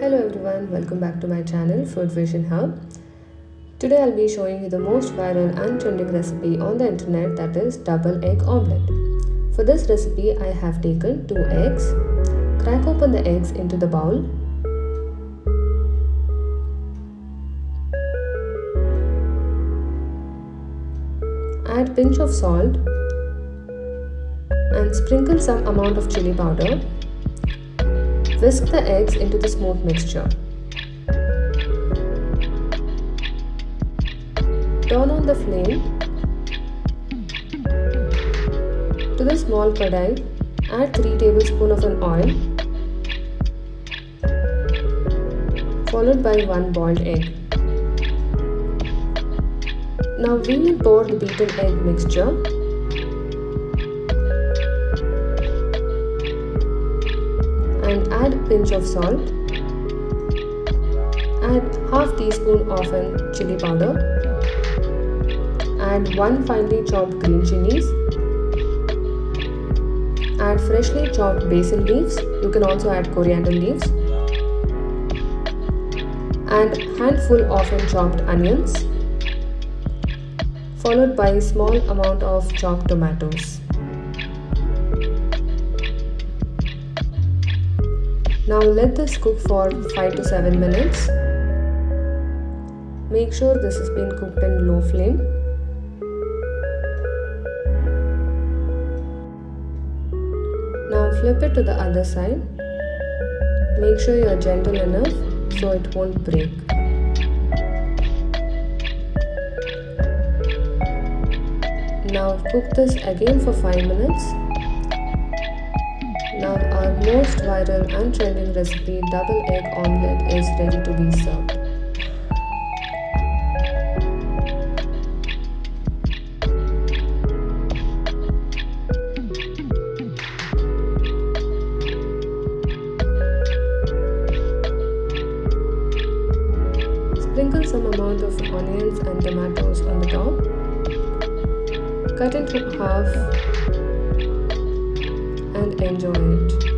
Hello everyone, welcome back to my channel Food Vision Hub. Today I'll be showing you the most viral and trending recipe on the internet, that is double egg omelette. For this recipe I have taken 2 eggs. Crack open the eggs into the bowl. Add pinch of salt and sprinkle some amount of chili powder. Whisk the eggs into the smooth mixture. Turn on the flame. To the small kadai, add 3 tablespoons of an oil, followed by 1 boiled egg. Now we will pour the beaten egg mixture. And add a pinch of salt. Add half teaspoon of chili powder. Add 1 finely chopped green chilies. Add freshly chopped basil leaves. You can also add coriander leaves. And handful of chopped onions, followed by a small amount of chopped tomatoes. Now let this cook for 5 to 7 minutes. Make sure this has been cooked in low flame. Now flip it to the other side. Make sure you are gentle enough so it won't break. Now cook this again for 5 minutes. Now our most viral and trending recipe, double egg omelette, is ready to be served. Sprinkle some amount of onions and tomatoes on the top. Cut into half and enjoy it.